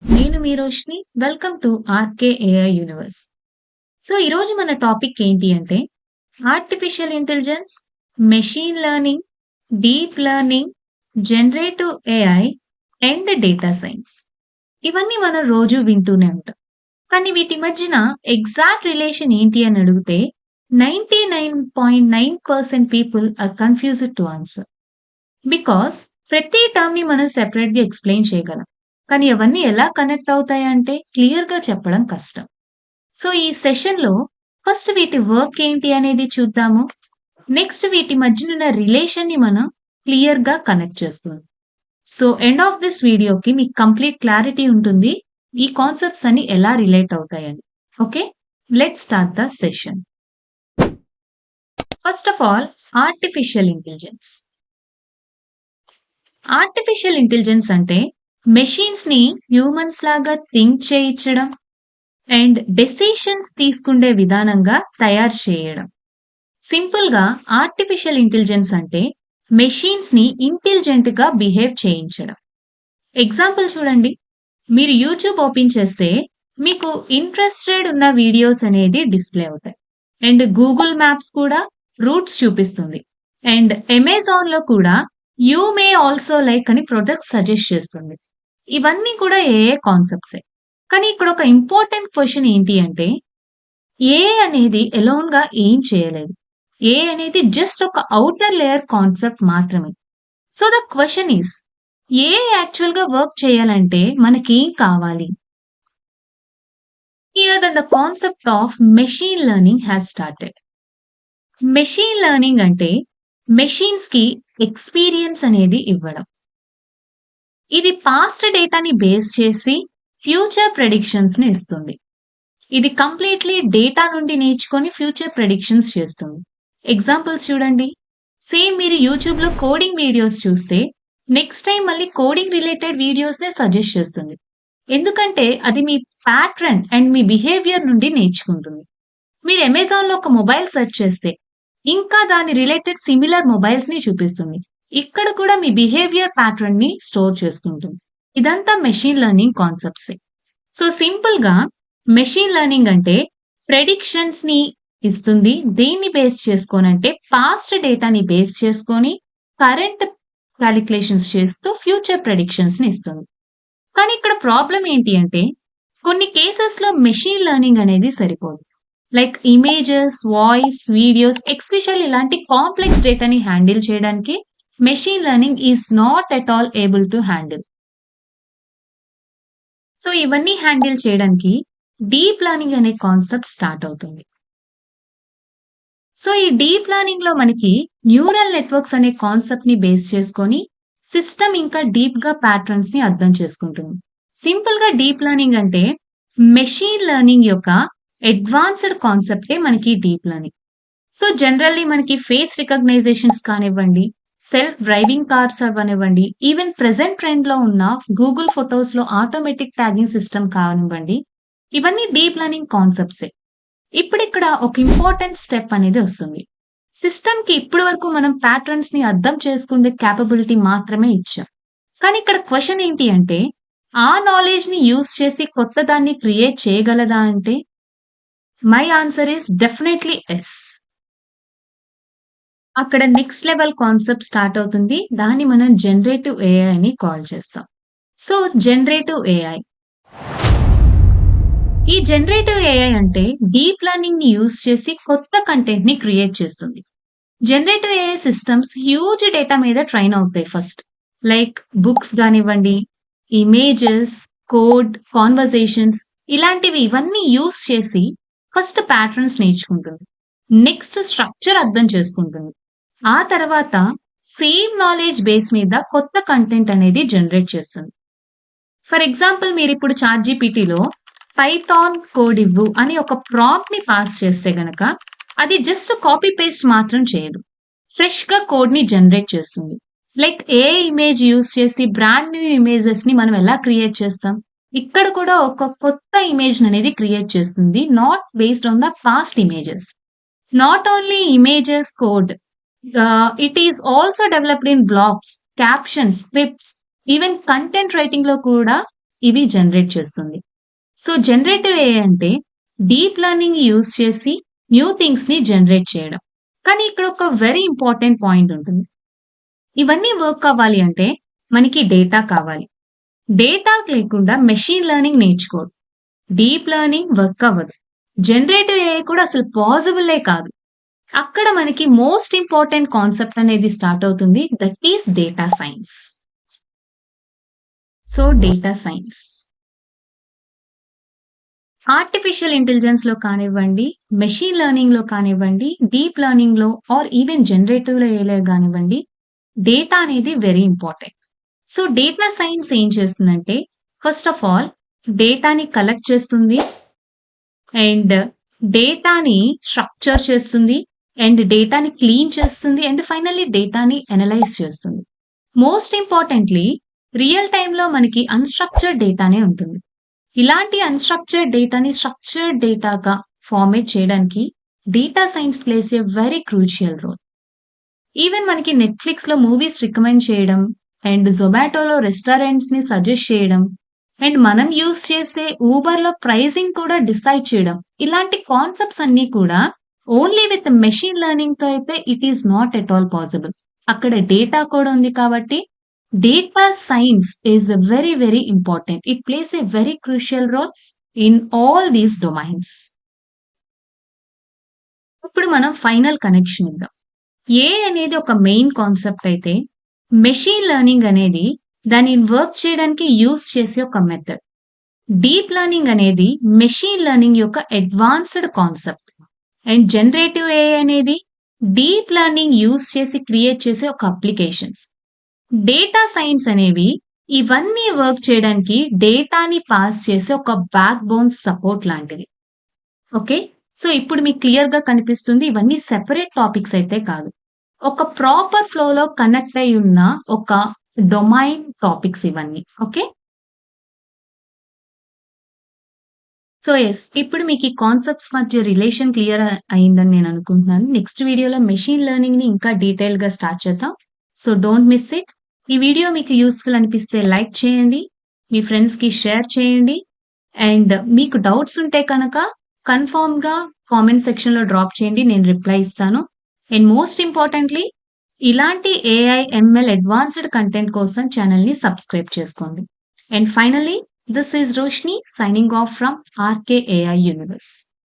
నేను మీ Roshini. Welcome to RK AI universe. So, ఈరోజు మన టాపిక్ ఏంటి అంటే, artificial intelligence, machine learning, deep learning, generative AI and data science. ఇవన్నీ మనం రోజు వింటూనే ఉంటాం. కానీ వీటి మధ్యన ఎగ్జాక్ట్ రిలేషన్ ఏంటి అని అడిగితే 99.9% people are confused to answer. Because ప్రతి టర్మ్‌ని మనం సెపరేట్‌గా ఎక్స్‌ప్లెయిన్ చేయగలం. కానీ అవన్నీ ఎలా కనెక్ట్ అవుతాయంటే క్లియర్‌గా చెప్పడం కష్టం. సో, ఈ సెషన్‌లో ఫస్ట్ వీటి వర్క్ ఏంటి అనేది చూద్దాము. నెక్స్ట్ వీటి మధ్యనున్న రిలేషన్‌ని మనం క్లియర్‌గా కనెక్ట్ చేసుకుందాం. సో, ఎండ్ ఆఫ్ దిస్ వీడియోకి మీకు కంప్లీట్ క్లారిటీ ఉంటుంది. ఈ కాన్సెప్ట్స్ అన్ని ఎలా రిలేట్ అవుతాయని. Okay. Let's start the session. First of all artificial intelligence. Artificial intelligence అంటే మెషిన్స్‌ని హ్యూమన్స్ లాగా థింక్ చేయించడం అండ్ డెసిషన్స్ తీసుకునే విధానంగా తయారు చేయడం. సింపుల్‌గా ఆర్టిఫిషియల్ ఇంటెలిజెన్స్ అంటే మెషిన్స్‌ని ఇంటెలిజెంట్‌గా బిహేవ్ చేయించడం. ఎగ్జాంపుల్ చూడండి. మీరు యూట్యూబ్ ఓపెన్ చేస్తే మీకు ఇంట్రెస్టెడ్ ఉన్న వీడియోస్ అనేది డిస్‌ప్లే అవుతాయి. అండ్ గూగుల్ మ్యాప్స్ కూడా రూట్స్ చూపిస్తుంది. అండ్ అమెజాన్‌లో కూడా యూ మే ఆల్సో లైక్ అని ప్రొడక్ట్స్ సజెస్ట్ చేస్తుంది. ఇవన్నీ కూడా ఏఐ కాన్సెప్ట్సే. కానీ ఇక్కడ ఒక ఇంపార్టెంట్ క్వెషన్ ఏంటి అంటే ఏఐ అనేది ఎలోన్‌గా ఏం చేయలేదు. ఏఐ అనేది జస్ట్ ఒక ఔటర్ లేయర్ కాన్సెప్ట్ మాత్రమే. So the question is AI యాక్చువల్‌గా వర్క్ చేయాలంటే మనకేం కావాలి? Here then the concept of machine learning has started. Machine learning అంటే మెషిన్స్‌కి ఎక్స్‌పీరియన్స్ అనేది ఇవ్వడం. ఇది పాస్ట్ డేటాని బేస్ చేసి ఫ్యూచర్ ప్రెడిక్షన్స్‌ని ఇస్తుంది. ఇది కంప్లీట్‌లీ డేటా నుండి నేర్చుకొని ఫ్యూచర్ ప్రెడిక్షన్స్ చేస్తుంది. ఎగ్జాంపుల్స్ చూడండి. సేమ్ మీరు యూట్యూబ్‌లో కోడింగ్ వీడియోస్ చూస్తే నెక్స్ట్ టైమ్ మళ్ళీ కోడింగ్ రిలేటెడ్ వీడియోస్‌నే సజెస్ట్ చేస్తుంది. ఎందుకంటే అది మీ ప్యాట్రన్ అండ్ మీ బిహేవియర్ నుండి నేర్చుకుంటుంది. మీరు అమెజాన్‌లో ఒక మొబైల్ సెర్చ్ చేస్తే, ఇంకా దాని రిలేటెడ్ సిమిలర్ మొబైల్స్‌ని చూపిస్తుంది. ఇక్కడ కూడా మీ బిహేవియర్ ప్యాటర్న్‌ని స్టోర్ చేసుకుంటుంది. ఇదంతా మెషీన్ లెర్నింగ్ కాన్సెప్ట్సే. సో, సింపుల్‌గా మెషీన్ లెర్నింగ్ అంటే ప్రెడిక్షన్స్‌ని ఇస్తుంది. దేన్ని బేస్ చేసుకోనంటే పాస్ట్ డేటాని బేస్ చేసుకొని కరెంట్ కాలిక్యులేషన్స్ చేస్తూ ఫ్యూచర్ ప్రెడిక్షన్స్‌ని ఇస్తుంది. కానీ ఇక్కడ ప్రాబ్లమ్ ఏంటి అంటే కొన్ని కేసెస్‌లో మెషీన్ లెర్నింగ్ అనేది సరిపోదు. Like images, voice, videos especially ఇలాంటి కాంప్లెక్స్ డేటాని హ్యాండిల్ చేయడానికి machine learning is not at all able to handle. So, ఇవన్నీ హ్యాండిల్ చేయడానికి డీప్ లెర్నింగ్ అనే కాన్సెప్ట్ స్టార్ట్ అవుతుంది. సో, ఈ డీప్ లెర్నింగ్‌లో మనకి న్యూరల్ నెట్వర్క్స్ అనే కాన్సెప్ట్‌ని బేస్ చేసుకొని సిస్టమ్ ఇంకా డీప్‌గా ప్యాటర్న్స్‌ని అర్థం చేసుకుంటుంది. సింపుల్‌గా డీప్ లెర్నింగ్ అంటే మెషీన్ లెర్నింగ్ యొక్క అడ్వాన్స్‌డ్ కాన్సెప్టే మనకి డీప్ లెర్నింగ్. సో, జనరల్లీ మనకి ఫేస్ రికగ్నైజేషన్స్ కానివ్వండి, సెల్ఫ్ డ్రైవింగ్ కార్స్ అవ్వనివ్వండి, ఈవెన్ ప్రెజెంట్ ట్రెండ్‌లో ఉన్న గూగుల్ ఫోటోస్‌లో ఆటోమేటిక్ ట్యాగింగ్ సిస్టమ్ కానివ్వండి, ఇవన్నీ డీప్ లెర్నింగ్ కాన్సెప్ట్సే. ఇప్పుడిక్కడ ఒక ఇంపార్టెంట్ స్టెప్ అనేది వస్తుంది. సిస్టమ్‌కి ఇప్పటి వరకు మనం ప్యాటర్న్స్‌ని అర్థం చేసుకునే కేపబిలిటీ మాత్రమే ఇచ్చాం. కానీ ఇక్కడ క్వెషన్ ఏంటి అంటే, ఆ నాలెడ్జ్‌ని యూజ్ చేసి కొత్త దాన్ని క్రియేట్ చేయగలదా అంటే, my answer is definitely yes. అక్కడ నెక్స్ట్ లెవెల్ కాన్సెప్ట్ స్టార్ట్ అవుతుంది. దాన్ని మనం జనరేటివ్ ఏఐ అని కాల్ చేస్తాం. So, generative AI. ఈ జనరేటివ్ ఏఐ అంటే డీప్ లెర్నింగ్‌ని యూజ్ చేసి కొత్త కంటెంట్‌ని క్రియేట్ చేస్తుంది. Generative AI systems huge data మీద ట్రైన్ అవుతాయి ఫస్ట్. లైక్ బుక్స్ గానివ్వండి, ఇమేజెస్, కోడ్, కన్వర్జేషన్స్ ఇలాంటివి ఇవన్నీ యూజ్ చేసి ఫస్ట్ ప్యాటర్న్స్ నేర్చుకుంటుంది. నెక్స్ట్ స్ట్రక్చర్ అర్థం చేసుకుంటుంది. ఆ తర్వాత సేమ్ నాలెడ్జ్ బేస్ మీద కొత్త కంటెంట్ అనేది జనరేట్ చేస్తుంది. ఫర్ ఎగ్జాంపుల్ మీరిప్పుడు చాట్‌జీపీటీలో పైథాన్ కోడ్ ఇవ్వు అని ఒక ప్రాంప్ట్‌ని పాస్ చేస్తే గనక అది జస్ట్ కాపీ పేస్ట్ మాత్రం చేయదు. ఫ్రెష్‌గా కోడ్‌ని జనరేట్ చేస్తుంది. లైక్ ఏఐ ఇమేజ్ యూజ్ చేసి బ్రాండ్ న్యూ ఇమేజెస్‌ని మనం ఎలా క్రియేట్ చేస్తాం? ఇక్కడ కూడా ఒక కొత్త ఇమేజ్‌ననేది క్రియేట్ చేస్తుంది. Not based on the past images. Not only images, code. It is also developed in blogs, captions, scripts, even content రైటింగ్‌లో కూడా ఇవి జనరేట్ చేస్తుంది. సో, జనరేటివ్ ఏఐ అంటే డీప్ లెర్నింగ్ యూజ్ చేసి న్యూ థింగ్స్‌ని జనరేట్ చేయడం. కానీ ఇక్కడ ఒక వెరీ ఇంపార్టెంట్ పాయింట్ ఉంటుంది. ఇవన్నీ వర్క్ అవ్వాలి అంటే మనకి డేటా కావాలి. డేటా లేకుండా మెషిన్ లెర్నింగ్ నేర్చుకోదు. డీప్ లెర్నింగ్ వర్క్ అవ్వదు. జనరేటివ్ ఏఐ కూడా అసలు పాసిబులే కాదు. అక్కడ మనకి మోస్ట్ ఇంపార్టెంట్ కాన్సెప్ట్ అనేది స్టార్ట్ అవుతుంది. That is data science. So, data science. Artificial ఇంటెలిజెన్స్‌లో కానివ్వండి, మెషిన్ లెర్నింగ్‌లో కానివ్వండి, డీప్ లెర్నింగ్‌లో ఆర్ ఈవెన్ జనరేటివ్ ఏఐలో గానివ్వండి, డేటా అనేది very important. So, data science ఏం చేస్తుందంటే, ఫస్ట్ ఆఫ్ ఆల్ డేటాని కలెక్ట్ చేస్తుంది అండ్ డేటాని స్ట్రక్చర్ చేస్తుంది అండ్ డేటాని క్లీన్ చేస్తుంది అండ్ ఫైనల్లీ డేటాని అనలైజ్ చేస్తుంది. మోస్ట్ ఇంపార్టెంట్‌లీ రియల్ టైమ్‌లో మనకి అన్‌స్ట్రక్చర్డ్ డేటానే ఉంటుంది. ఇలాంటి అన్‌స్ట్రక్చర్డ్ డేటాని స్ట్రక్చర్డ్ డేటాగా ఫార్మాట్ చేయడానికి data science plays a very crucial role. Even మనకి నెట్‌ఫ్లిక్స్‌లో మూవీస్ రికమెండ్ చేయడం అండ్ జొమాటోలో రెస్టారెంట్స్‌ని సజెస్ట్ చేయడం అండ్ మనం యూజ్ చేసే ఊబర్‌లో ప్రైజింగ్ కూడా డిసైడ్ చేయడం. ఇలాంటి కాన్సెప్ట్స్ అన్నీ కూడా ఓన్లీ విత్ మెషిన్ లెర్నింగ్‌తో అయితే it is not at all possible. అక్కడ డేటా కూడా ఉంది కాబట్టి data science is very, very important. It plays a very crucial role in all these domains. ఇప్పుడు మనం ఫైనల్ కనెక్షన్ ఇద్దాం. ఏఐ అనేది ఒక మెయిన్ కాన్సెప్ట్ అయితే, మెషిన్ లెర్నింగ్ అనేది దానిని వర్క్ చేయడానికి యూజ్ చేసే ఒక మెథడ్. డీప్ లెర్నింగ్ అనేది మెషిన్ లెర్నింగ్ యొక్క advanced concept. And generative AI అనేది డీప్ లెర్నింగ్ యూజ్ చేసి క్రియేట్ చేసే ఒక అప్లికేషన్స్. డేటా సైన్స్ అనేవి ఇవన్నీ వర్క్ చేయడానికి డేటాని పాస్ చేసే ఒక బ్యాక్ బోన్ సపోర్ట్ లాంటిది. ఓకే. సో, ఇప్పుడు మీకు క్లియర్‌గా కనిపిస్తుంది ఇవన్నీ సెపరేట్ టాపిక్స్ అయితే కాదు. ఒక ప్రాపర్ ఫ్లోలో కనెక్ట్ అయ్యి ఉన్న ఒక డొమైన్ టాపిక్స్ ఇవన్నీ. ఓకే. So, yes. ఇప్పుడు మీకు ఈ కాన్సెప్ట్స్ మధ్య రిలేషన్ క్లియర్ అయిందని నేను అనుకుంటున్నాను. నెక్స్ట్ వీడియోలో మెషిన్ లెర్నింగ్‌ని ఇంకా డీటెయిల్‌గా స్టార్ట్ చేద్దాం. So, don't miss it. ఈ వీడియో మీకు యూజ్‌ఫుల్ అనిపిస్తే లైక్ చేయండి. మీ ఫ్రెండ్స్‌కి షేర్ చేయండి. అండ్ మీకు డౌట్స్ ఉంటే కనుక కన్ఫర్మ్‌గా కామెంట్ సెక్షన్‌లో డ్రాప్ చేయండి. నేను రిప్లై ఇస్తాను. అండ్ మోస్ట్ ఇంపార్టెంట్‌లీ ఇలాంటి ఏఐ, ఎంఎల్ అడ్వాన్స్‌డ్ కంటెంట్ కోసం ఛానెల్‌ని సబ్స్క్రైబ్ చేసుకోండి. And finally this is Roshini signing off from RK AI Universe.